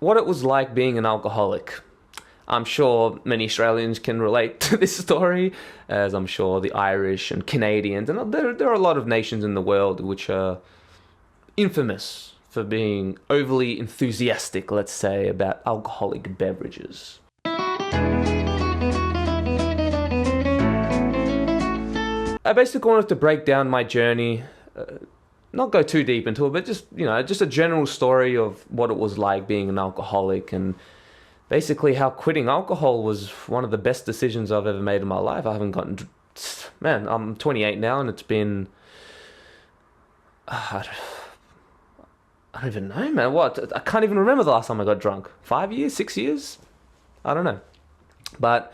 What it was like being an alcoholic. I'm sure many Australians can relate to this story, as I'm sure the Irish and Canadians, and there are a lot of nations in the world which are infamous for being overly enthusiastic, let's say, about alcoholic beverages. I basically wanted to break down my journey, not go too deep into it, but just a general story of what it was like being an alcoholic, and basically how quitting alcohol was one of the best decisions I've ever made in my life. I'm 28 now, and it's been, I don't even know, man. I can't even remember the last time I got drunk. 5 years, 6 years? I don't know. But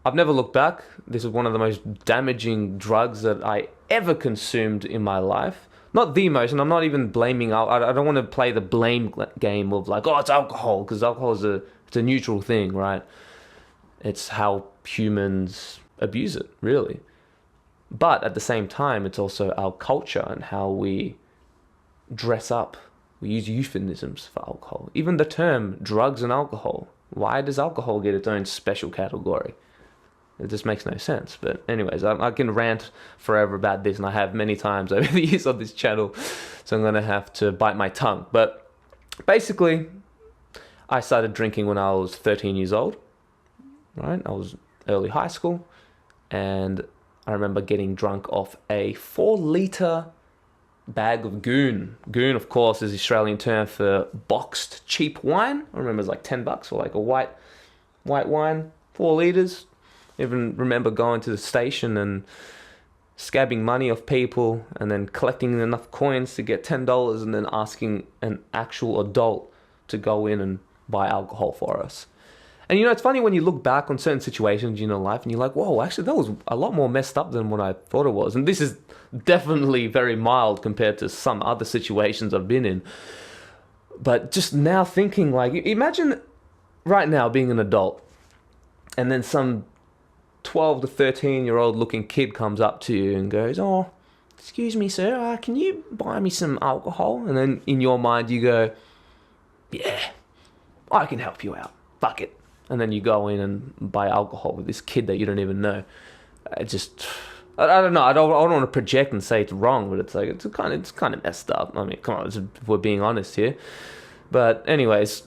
I've never looked back. This is one of the most damaging drugs that I ever consumed in my life. Not the most, and I'm not even blaming. I don't want to play the blame game of like, oh, it's alcohol, because alcohol is it's a neutral thing, right? It's how humans abuse it, really. But at the same time, it's also our culture and how we dress up. We use euphemisms for alcohol. Even the term drugs and alcohol. Why does alcohol get its own special category? It just makes no sense. But anyways, I can rant forever about this, and I have many times over the years on this channel, so I'm going to have to bite my tongue. But basically, I started drinking when I was 13 years old, right? I was early high school, and I remember getting drunk off a 4-litre bag of goon. Goon, of course, is the Australian term for boxed cheap wine. I remember it was like $10 for like a white wine, 4 litres. Even remember going to the station and scabbing money off people and then collecting enough coins to get $10 and then asking an actual adult to go in and buy alcohol for us. And it's funny when you look back on certain situations in your life and you're like, whoa, actually that was a lot more messed up than what I thought it was. And this is definitely very mild compared to some other situations I've been in. But just now thinking, like, imagine right now being an adult and then some 12 to 13-year-old looking kid comes up to you and goes, oh, excuse me, sir, can you buy me some alcohol? And then in your mind you go, yeah, I can help you out. Fuck it. And then you go in and buy alcohol with this kid that you don't even know. I don't know. I don't want to project and say it's wrong, but it's kind of messed up. I mean, come on, if we're being honest here. But anyways,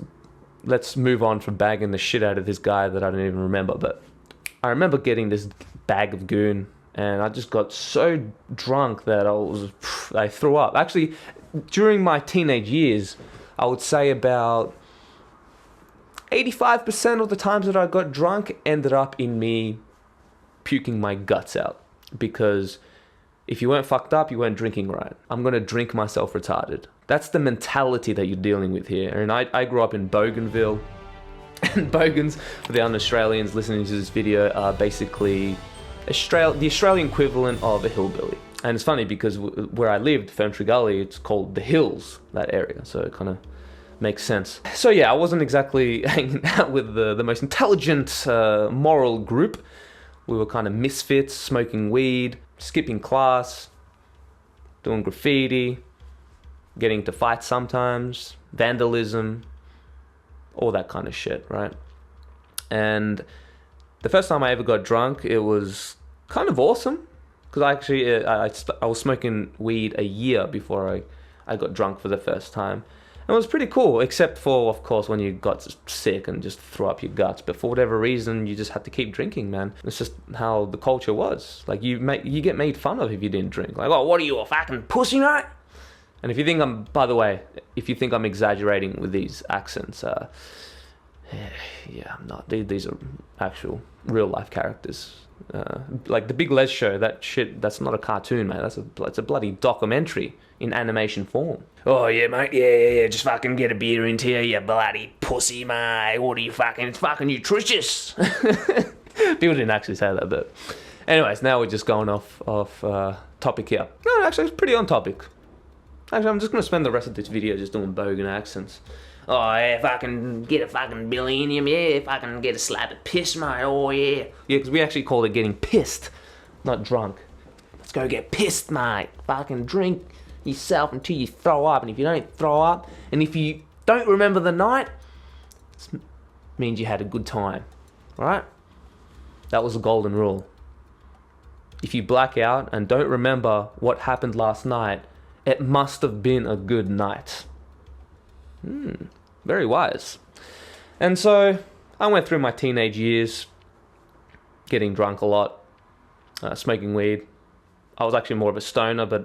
let's move on from bagging the shit out of this guy that I don't even remember. But I remember getting this bag of goon, and I just got so drunk that I threw up. Actually, during my teenage years, I would say about 85% of the times that I got drunk ended up in me puking my guts out. Because if you weren't fucked up, you weren't drinking right. I'm going to drink myself retarded. That's the mentality that you're dealing with here. And I grew up in Bougainville. And Bogans, for the un-Australians listening to this video, are basically the Australian equivalent of a hillbilly. And it's funny because where I lived, Ferntree Gully, it's called the Hills, that area. So it kind of makes sense. So yeah, I wasn't exactly hanging out with the most intelligent, moral group. We were kind of misfits, smoking weed, skipping class, doing graffiti, getting into fights sometimes, vandalism, all that kind of shit, right? And the first time I ever got drunk, it was kind of awesome, because I was smoking weed a year before I got drunk for the first time. And it was pretty cool, except for, of course, when you got sick and just threw up your guts. But for whatever reason, you just had to keep drinking, man. It's just how the culture was. Like, you get made fun of if you didn't drink. Like, oh, what are you, a fucking pussy, mate? And if you think by the way, if you think I'm exaggerating with these accents, yeah, I'm not. These are actual real life characters. Like the Big Les show, that shit, that's not a cartoon, mate. It's a bloody documentary in animation form. Oh yeah, mate, yeah, just fucking get a beer into you, you bloody pussy, mate. What are you fucking, it's fucking nutritious. People didn't actually say that, but anyways, now we're just going off topic here. No, actually, it's pretty on topic. Actually, I'm just going to spend the rest of this video just doing bogan accents. Oh, yeah, if I can get a fucking millennium, yeah, if I can get a slab of piss, mate, oh, yeah. Yeah, because we actually call it getting pissed, not drunk. Let's go get pissed, mate. Fucking drink yourself until you throw up. And if you don't throw up, and if you don't remember the night, This means you had a good time, right? That was the golden rule. If you black out and don't remember what happened last night, it must have been a good night. Very wise. And so I went through my teenage years, getting drunk a lot, smoking weed. I was actually more of a stoner, but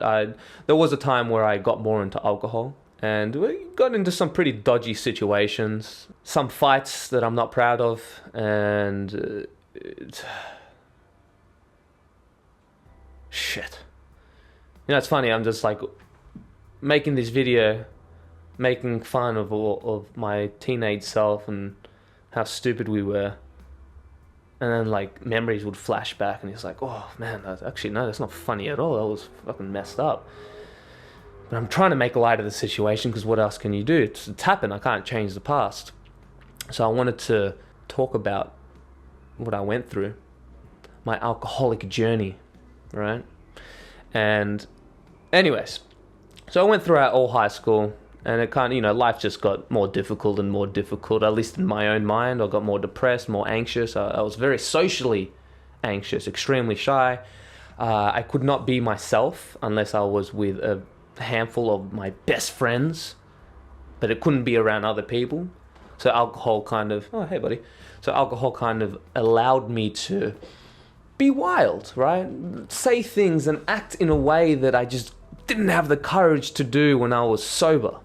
there was a time where I got more into alcohol. And we got into some pretty dodgy situations, some fights that I'm not proud of, and shit. You know, it's funny, I'm just like making this video, making fun of my teenage self and how stupid we were. And then like memories would flash back and it's like, oh man, that's not funny at all. That was fucking messed up. But I'm trying to make light of the situation because what else can you do? It's happened. I can't change the past. So I wanted to talk about what I went through, my alcoholic journey, right? And anyways, so I went throughout all high school and it kind of, life just got more difficult and more difficult, at least in my own mind. I got more depressed, more anxious. I was very socially anxious, extremely shy. I could not be myself unless I was with a handful of my best friends, but it couldn't be around other people. So alcohol kind of, oh hey buddy. So alcohol kind of allowed me to be wild, right? Say things and act in a way that I just didn't have the courage to do when I was sober.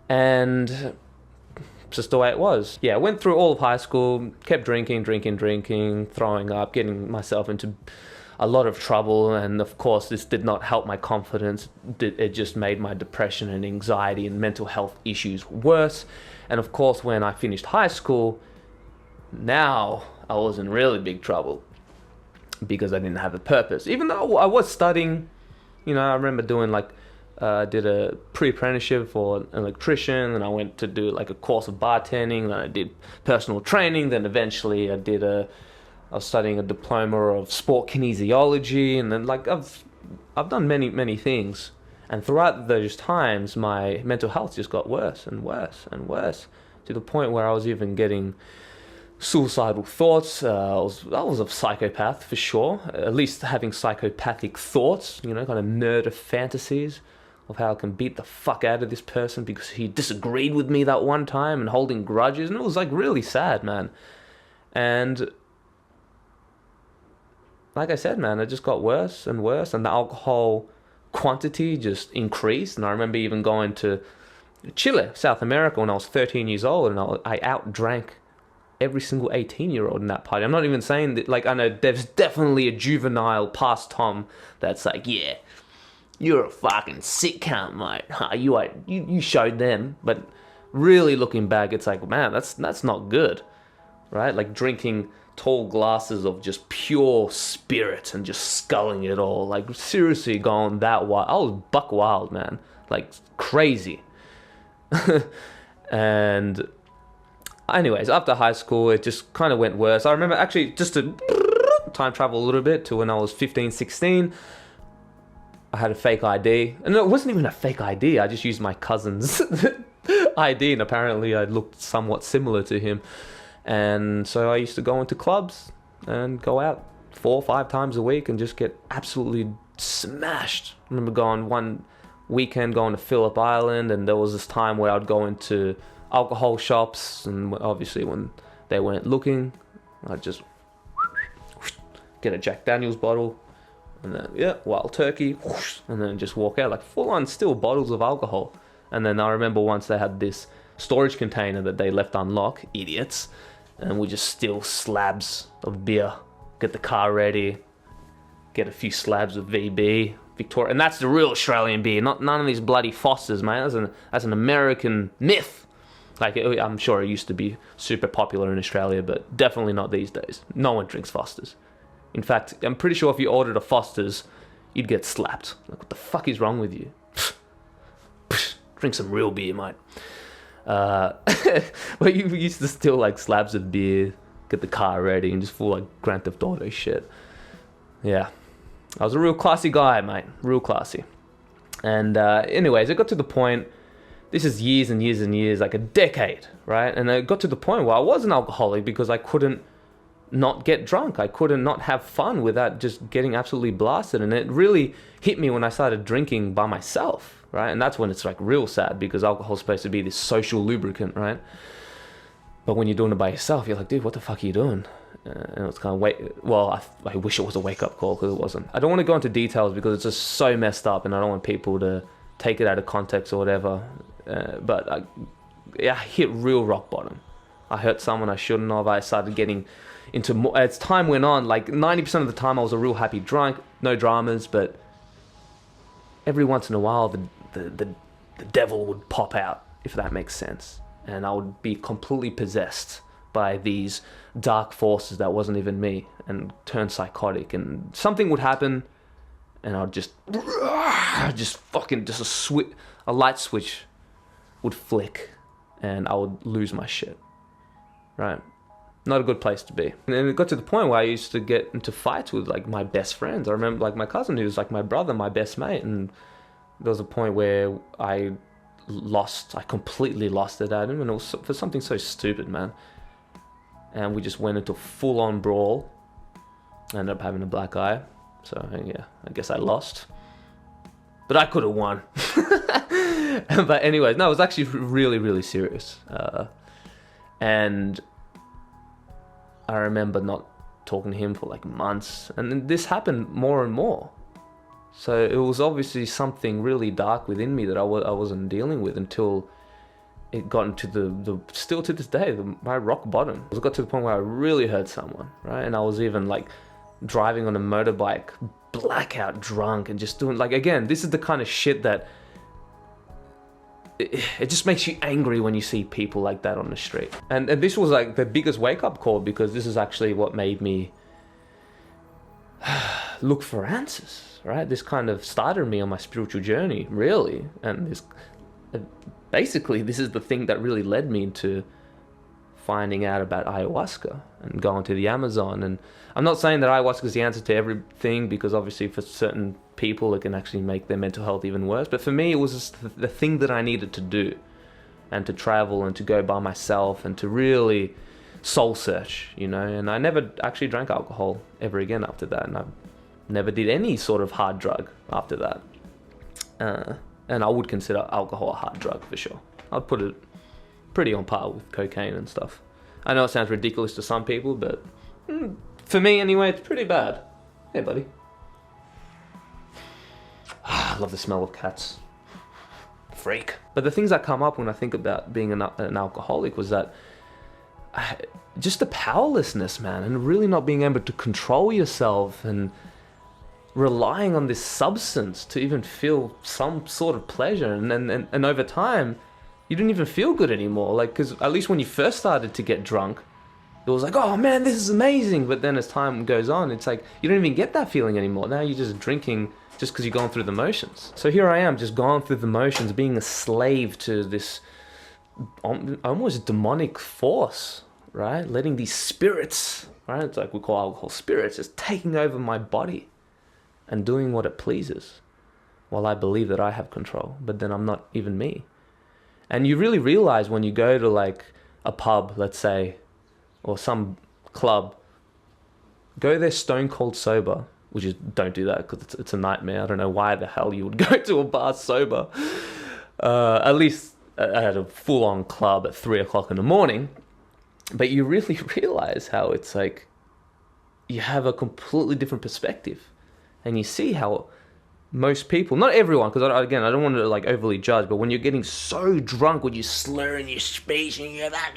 And just the way it was. Yeah, I went through all of high school, kept drinking, throwing up, getting myself into a lot of trouble, and of course this did not help my confidence. It just made my depression and anxiety and mental health issues worse. And of course when I finished high school, now I was in really big trouble because I didn't have a purpose. Even though I was studying, I remember doing did a pre-apprenticeship for an electrician, and I went to do like a course of bartending, then I did personal training, then eventually I was studying a diploma of sport kinesiology, and then I've done many things. And throughout those times, my mental health just got worse and worse and worse, to the point where I was even getting suicidal thoughts. I was a psychopath for sure, at least having psychopathic thoughts, kind of murder fantasies of how I can beat the fuck out of this person because he disagreed with me that one time, and holding grudges. And it was like really sad, man. And like I said, man, it just got worse and worse, and the alcohol quantity just increased. And I remember even going to Chile, South America, when I was 13 years old, and I outdrank every single 18-year-old in that party. I'm not even saying that, I know there's definitely a juvenile past Tom that's like, yeah, you're a fucking sick cunt, mate. You showed them. But really looking back, it's like, man, that's not good, right? Like drinking tall glasses of just pure spirit and just sculling it all. Like seriously going that wild. I was buck wild, man. Like crazy. And anyways, after high school, it just kind of went worse. I remember actually, just to time travel a little bit to when I was 15, 16, I had a fake ID. And it wasn't even a fake ID. I just used my cousin's ID, and apparently I looked somewhat similar to him. And so I used to go into clubs and go out 4 or 5 times a week and just get absolutely smashed. I remember going one weekend going to Phillip Island, and there was this time where I'd go into alcohol shops, and obviously when they weren't looking, I'd just get a Jack Daniels bottle, and then Wild Turkey, and then just walk out, like full on still bottles of alcohol. And then I remember once they had this storage container that they left unlocked, idiots, and we just steal slabs of beer, get the car ready, get a few slabs of VB, Victoria, and that's the real Australian beer, none of these bloody Fosters, man. That's an American myth. I'm sure it used to be super popular in Australia, but definitely not these days. No one drinks Fosters. In fact, I'm pretty sure if you ordered a Foster's, you'd get slapped. Like, what the fuck is wrong with you? Drink some real beer, mate. Well, you used to steal like slabs of beer, get the car ready, and just full like Grand Theft Auto shit. Yeah, I was a real classy guy, mate. Real classy. And anyways, it got to the point this is years and years and years, like a decade, right? And it got to the point where I was an alcoholic because I couldn't not get drunk. I couldn't not have fun without just getting absolutely blasted. And it really hit me when I started drinking by myself, right? And that's when it's like real sad, because alcohol's supposed to be this social lubricant, right? But when you're doing it by yourself, you're like, dude, what the fuck are you doing? And it's kind of I wish it was a wake-up call, because it wasn't. I don't want to go into details because it's just so messed up, and I don't want people to take it out of context or whatever. But I hit real rock bottom. I hurt someone I shouldn't have. I started getting into more. As time went on, like 90% of the time I was a real happy drunk, no dramas, but every once in a while the devil would pop out, if that makes sense. And I would be completely possessed by these dark forces that wasn't even me, and turn psychotic, and something would happen and I'd just a light switch would flick and I would lose my shit, right? Not a good place to be. And then it got to the point where I used to get into fights with like my best friends. I remember like my cousin, who was like my brother, my best mate, and there was a point where I completely lost it at him, and it was for something so stupid, man. And we just went into full-on brawl. I ended up having a black eye, so yeah, I guess I lost. But I could have won. But anyways, no, it was actually really, really serious. And I remember not talking to him for like months, and then this happened more and more. So it was obviously something really dark within me that I wasn't dealing with until it got into the still to this day, my rock bottom. It got to the point where I really hurt someone, right? And I was even like driving on a motorbike, blackout drunk, and just doing like, again, this is the kind of shit that it just makes you angry when you see people like that on the street. And this was like the biggest wake-up call, because this is actually what made me look for answers, right? This kind of started me on my spiritual journey, really. And basically this is the thing that really led me into finding out about ayahuasca and going to the Amazon. And I'm not saying that ayahuasca is the answer to everything, because obviously for certain people it can actually make their mental health even worse. But for me, it was just the thing that I needed to do, and to travel and to go by myself and to really soul search, you know. And I never actually drank alcohol ever again after that, and I never did any sort of hard drug after that. And I would consider alcohol a hard drug for sure. I'd put it pretty on par with cocaine and stuff. I know it sounds ridiculous to some people, but for me anyway, it's pretty bad. Hey, buddy. I love the smell of cats. Freak. But the things that come up when I think about being an alcoholic was that just the powerlessness, man, and really not being able to control yourself, and relying on this substance to even feel some sort of pleasure. And over time, you didn't even feel good anymore. Like, because at least when you first started to get drunk, it was like, oh man, this is amazing. But then as time goes on, it's like, you don't even get that feeling anymore. Now you're just drinking just because you're going through the motions. So here I am, just going through the motions, being a slave to this almost demonic force, right? Letting these spirits, right? It's like we call alcohol spirits, just taking over my body and doing what it pleases, while I believe that I have control, but then I'm not even me. And you really realize when you go to like a pub, let's say, or some club, go there stone cold sober, which is, don't do that, because it's a nightmare. I don't know why the hell you would go to a bar sober. At least at a full-on club at 3 o'clock in the morning. But you really realize how it's like, you have a completely different perspective. And you see how most people, not everyone, because again, I don't want to like overly judge, but when you're getting so drunk, when you're slurring your speech and you're like,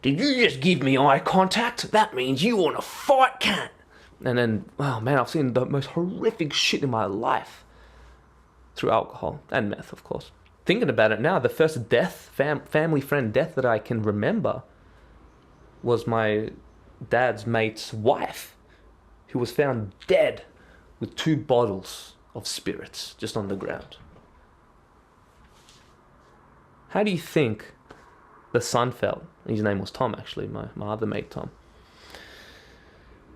did you just give me eye contact? That means you want to fight, cunt. And then, oh man, I've seen the most horrific shit in my life through alcohol and meth, of course. Thinking about it now, the first death, family friend death that I can remember was my dad's mate's wife, who was found dead with 2 bottles of spirits just on the ground. How do you think the son felt? His name was Tom, actually, my other mate, Tom.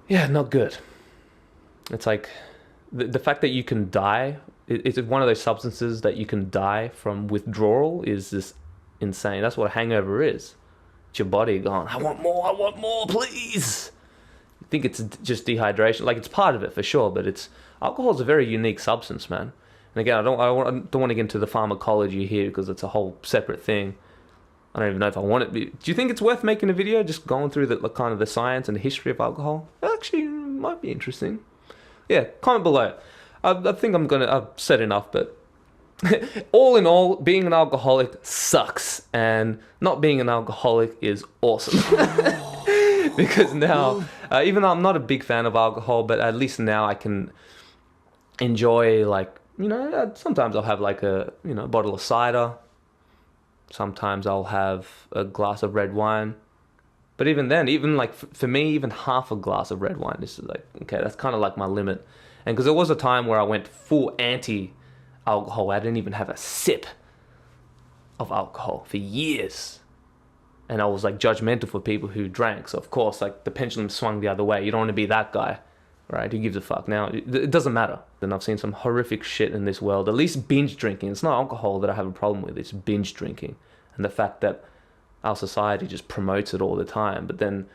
Yeah, not good. It's like the fact that you can die, it's one of those substances that you can die from withdrawal is just insane. That's what a hangover is. It's your body going, I want more, please. I think it's just dehydration. Like, it's part of it for sure, but alcohol's a very unique substance, man. And again, I don't want to get into the pharmacology here because it's a whole separate thing. I don't even know if I want it. Do you think it's worth making a video just going through the kind of the science and the history of alcohol? Actually, it might be interesting. Yeah, comment below. I think I've said enough, but all in all, being an alcoholic sucks, and not being an alcoholic is awesome. Because now, even though I'm not a big fan of alcohol, but at least now I can enjoy, like, sometimes I'll have like a bottle of cider. Sometimes I'll have a glass of red wine. But even then, even like for me, even half a glass of red wine is like, okay, that's kind of like my limit. And because there was a time where I went full anti-alcohol. I didn't even have a sip of alcohol for years. And I was like judgmental for people who drank. So of course, like the pendulum swung the other way. You don't want to be that guy, right? Who gives a fuck? Now, it doesn't matter. Then I've seen some horrific shit in this world. At least binge drinking. It's not alcohol that I have a problem with. It's binge drinking. And the fact that our society just promotes it all the time. But then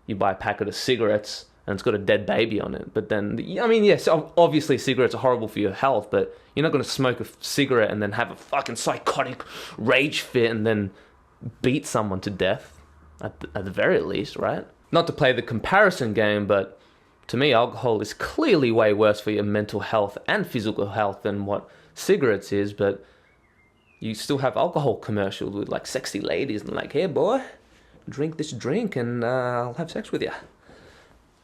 you buy a packet of cigarettes and it's got a dead baby on it. But then, I mean, yes, obviously cigarettes are horrible for your health, but you're not going to smoke a cigarette and then have a fucking psychotic rage fit and then beat someone to death, at the very least, right? Not to play the comparison game, but to me, alcohol is clearly way worse for your mental health and physical health than what cigarettes is, but you still have alcohol commercials with like sexy ladies and like, hey boy, drink this drink and I'll have sex with you.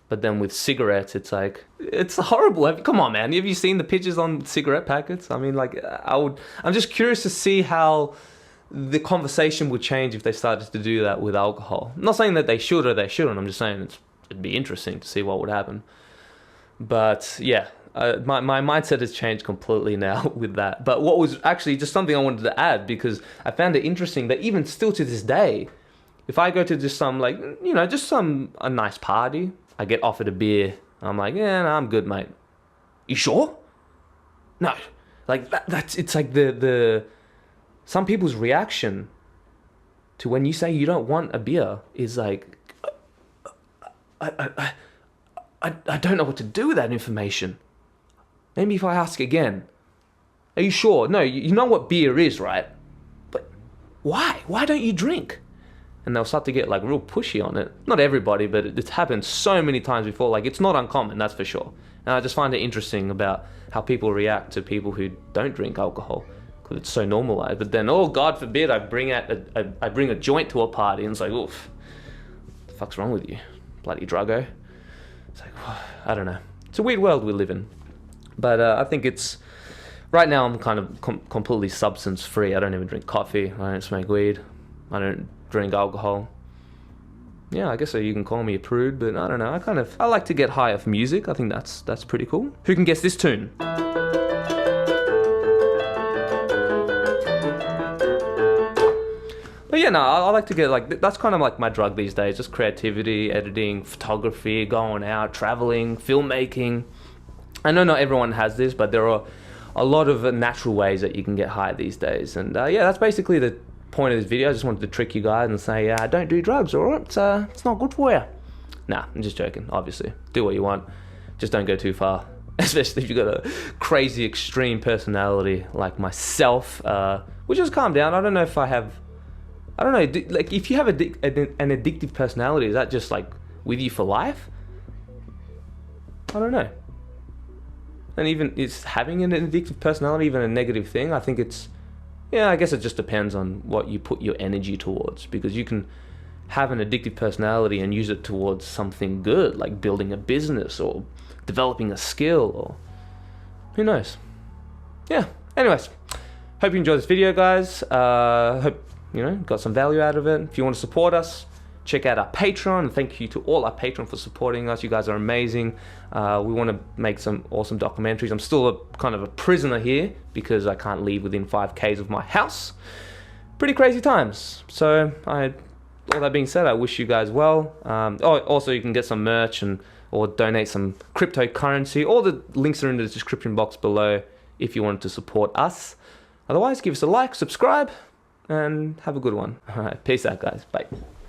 But then with cigarettes, it's like, it's horrible. Come on, man. Have you seen the pictures on cigarette packets? I mean, like, I'm just curious to see how the conversation would change if they started to do that with alcohol. I'm not saying that they should or they shouldn't. I'm just saying it'd be interesting to see what would happen. But yeah, my mindset has changed completely now with that. But what was actually just something I wanted to add, because I found it interesting that even still to this day, if I go to just some like, a nice party, I get offered a beer. I'm like, yeah, no, I'm good, mate. You sure? No. Like it's like the some people's reaction to when you say you don't want a beer is like, I don't know what to do with that information. Maybe if I ask again, are you sure? No, you know what beer is, right? But why? Why don't you drink? And they'll start to get like real pushy on it. Not everybody, but it's happened so many times before. Like, it's not uncommon, that's for sure. And I just find it interesting about how people react to people who don't drink alcohol, because it's so normalized. But then, oh, God forbid, I bring a joint to a party, and it's like, oof, what the fuck's wrong with you, bloody druggo? It's like, I don't know. It's a weird world we live in. But I think right now I'm kind of completely substance free. I don't even drink coffee. I don't smoke weed. I don't drink alcohol. Yeah, I guess you can call me a prude, but I don't know. I like to get high off music. I think that's pretty cool. Who can guess this tune? But yeah, no, I like to get like, that's kind of like my drug these days. Just creativity, editing, photography, going out, traveling, filmmaking. I know not everyone has this, but there are a lot of natural ways that you can get high these days. And yeah, that's basically the point of this video. I just wanted to trick you guys and say, don't do drugs, alright? It's not good for you. Nah, I'm just joking, obviously. Do what you want. Just don't go too far. Especially if you've got a crazy, extreme personality like myself. Which just calm down. I don't know if I have... I don't know, like, if you have an addictive personality, is that just like with you for life? I don't know. And even is having an addictive personality even a negative thing? I think it's... Yeah, I guess it just depends on what you put your energy towards, because you can have an addictive personality and use it towards something good, like building a business or developing a skill, or who knows. Yeah, anyways, hope you enjoyed this video, guys. Hope got some value out of it. If you want to support us, check out our Patreon. And thank you to all our Patreon for supporting us. You guys are amazing. We want to make some awesome documentaries. I'm still kind of a prisoner here because I can't leave within 5Ks of my house. Pretty crazy times. So all that being said, I wish you guys well. Also, you can get some merch and or donate some cryptocurrency. All the links are in the description box below if you want to support us. Otherwise, give us a like, subscribe, and have a good one. All right, peace out, guys. Bye.